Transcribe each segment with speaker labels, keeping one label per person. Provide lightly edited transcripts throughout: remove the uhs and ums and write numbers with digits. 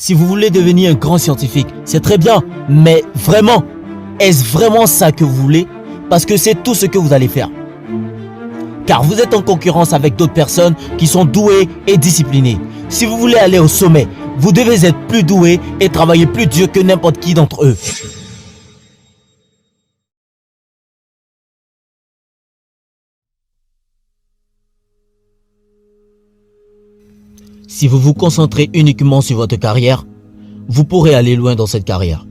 Speaker 1: Si vous voulez devenir un grand scientifique, c'est très bien, mais vraiment, est-ce vraiment ça que vous voulez? Parce que c'est tout ce que vous allez faire. Car vous êtes en concurrence avec d'autres personnes qui sont douées et disciplinées. Si vous voulez aller au sommet, vous devez être plus doué et travailler plus dur que n'importe qui d'entre eux. Si vous vous concentrez uniquement sur votre carrière, vous pourrez aller loin dans cette carrière.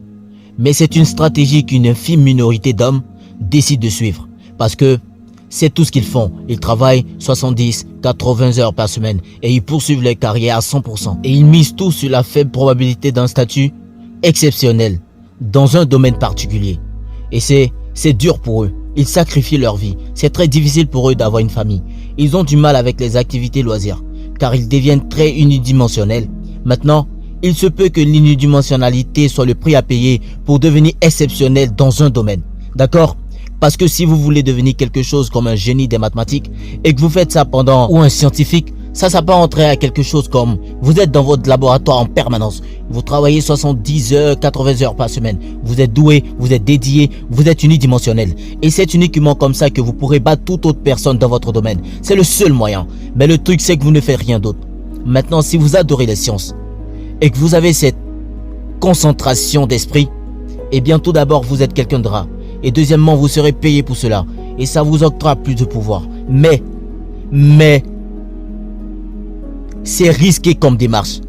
Speaker 1: Mais c'est une stratégie qu'une infime minorité d'hommes décide de suivre. Parce que c'est tout ce qu'ils font. Ils travaillent 70, 80 heures par semaine et ils poursuivent leur carrière à 100%. Et ils misent tout sur la faible probabilité d'un statut exceptionnel dans un domaine particulier. Et c'est dur pour eux. Ils sacrifient leur vie. C'est très difficile pour eux d'avoir une famille. Ils ont du mal avec les activités loisirs car ils deviennent très unidimensionnels. Maintenant, il se peut que l'unidimensionnalité soit le prix à payer pour devenir exceptionnel dans un domaine. D'accord ? Parce que si vous voulez devenir quelque chose comme un génie des mathématiques et que vous faites ça ou un scientifique, ça s'apparenterait à quelque chose comme vous êtes dans votre laboratoire en permanence. Vous travaillez 70 heures, 80 heures par semaine. Vous êtes doué, vous êtes dédié, vous êtes unidimensionnel. Et c'est uniquement comme ça que vous pourrez battre toute autre personne dans votre domaine. C'est le seul moyen. Mais le truc, c'est que vous ne faites rien d'autre. Maintenant, si vous adorez les sciences et que vous avez cette concentration d'esprit, eh bien tout d'abord, vous êtes quelqu'un de rare. Et deuxièmement, vous serez payé pour cela. Et ça vous octroie plus de pouvoir. Mais, c'est risqué comme démarche.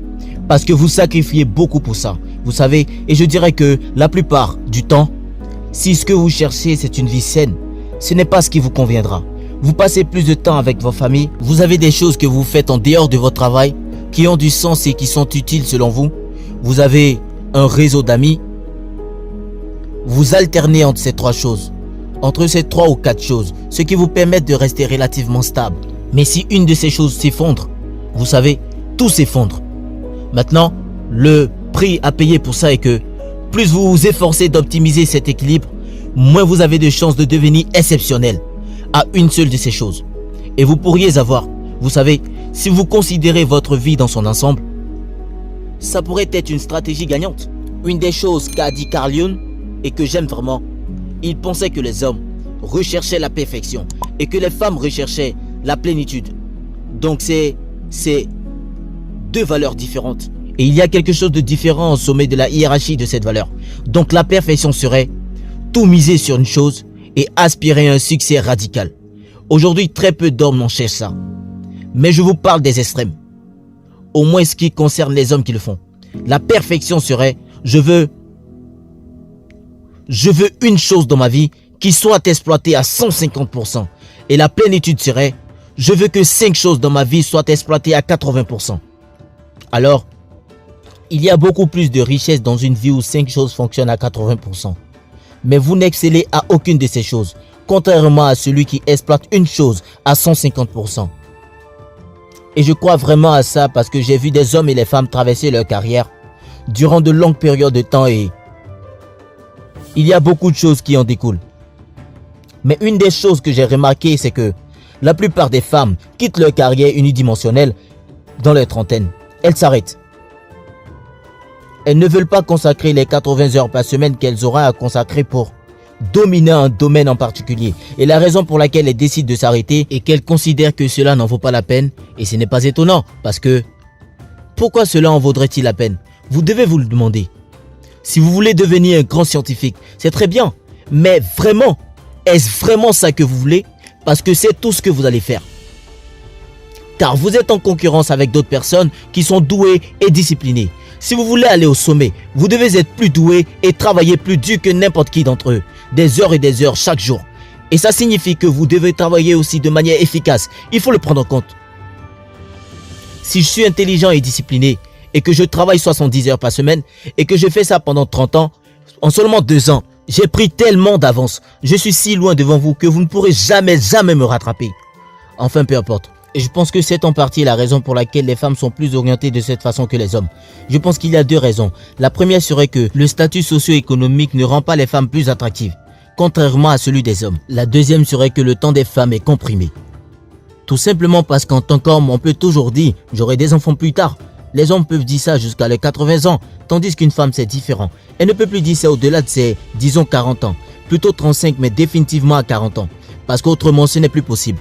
Speaker 1: Parce que vous sacrifiez beaucoup pour ça. Vous savez, et je dirais que la plupart du temps, si ce que vous cherchez c'est une vie saine, ce n'est pas ce qui vous conviendra. Vous passez plus de temps avec vos familles. Vous avez des choses que vous faites en dehors de votre travail qui ont du sens et qui sont utiles selon vous. Vous avez un réseau d'amis. Vous alternez entre ces trois choses, entre ces 3 ou 4 choses, ce qui vous permet de rester relativement stable. Mais si une de ces choses s'effondre, vous savez, tout s'effondre. Maintenant, le prix à payer pour ça est que plus vous vous efforcez d'optimiser cet équilibre, moins vous avez de chances de devenir exceptionnel à une seule de ces choses. Et vous pourriez avoir, vous savez, si vous considérez votre vie dans son ensemble, ça pourrait être une stratégie gagnante. Une des choses qu'a dit Carl Jung et que j'aime vraiment, il pensait que les hommes recherchaient la perfection et que les femmes recherchaient la plénitude. Donc c'est 2 valeurs différentes. Et il y a quelque chose de différent au sommet de la hiérarchie de cette valeur. Donc la perfection serait tout miser sur une chose et aspirer à un succès radical. Aujourd'hui, très peu d'hommes en cherchent ça. Mais je vous parle des extrêmes. Au moins ce qui concerne les hommes qui le font. La perfection serait, je veux une chose dans ma vie qui soit exploitée à 150%. Et la plénitude serait, je veux que 5 choses dans ma vie soient exploitées à 80%. Alors, il y a beaucoup plus de richesse dans une vie où 5 choses fonctionnent à 80%. Mais vous n'excellez à aucune de ces choses, contrairement à celui qui exploite une chose à 150%. Et je crois vraiment à ça parce que j'ai vu des hommes et des femmes traverser leur carrière durant de longues périodes de temps et il y a beaucoup de choses qui en découlent. Mais une des choses que j'ai remarqué, c'est que la plupart des femmes quittent leur carrière unidimensionnelle dans leur trentaine. Elles s'arrêtent. Elles ne veulent pas consacrer les 80 heures par semaine qu'elles auront à consacrer pour dominer un domaine en particulier. Et la raison pour laquelle elles décident de s'arrêter est qu'elles considèrent que cela n'en vaut pas la peine. Et ce n'est pas étonnant parce que pourquoi cela en vaudrait-il la peine? Vous devez vous le demander. Si vous voulez devenir un grand scientifique, c'est très bien. Mais vraiment, est-ce vraiment ça que vous voulez? Parce que c'est tout ce que vous allez faire. Car vous êtes en concurrence avec d'autres personnes qui sont douées et disciplinées. Si vous voulez aller au sommet, vous devez être plus doué et travailler plus dur que n'importe qui d'entre eux. Des heures et des heures chaque jour. Et ça signifie que vous devez travailler aussi de manière efficace. Il faut le prendre en compte. Si je suis intelligent et discipliné et que je travaille 70 heures par semaine et que je fais ça pendant 30 ans, en seulement 2 ans, j'ai pris tellement d'avance. Je suis si loin devant vous que vous ne pourrez jamais me rattraper. Enfin, peu importe. Et je pense que c'est en partie la raison pour laquelle les femmes sont plus orientées de cette façon que les hommes. Je pense qu'il y a 2 raisons. La première serait que le statut socio-économique ne rend pas les femmes plus attractives, contrairement à celui des hommes. La deuxième serait que le temps des femmes est comprimé. Tout simplement parce qu'en tant qu'homme, on peut toujours dire « j'aurai des enfants plus tard ». Les hommes peuvent dire ça jusqu'à les 80 ans, tandis qu'une femme c'est différent. Elle ne peut plus dire ça au-delà de ses, disons 40 ans. Plutôt 35, mais définitivement à 40 ans. Parce qu'autrement ce n'est plus possible.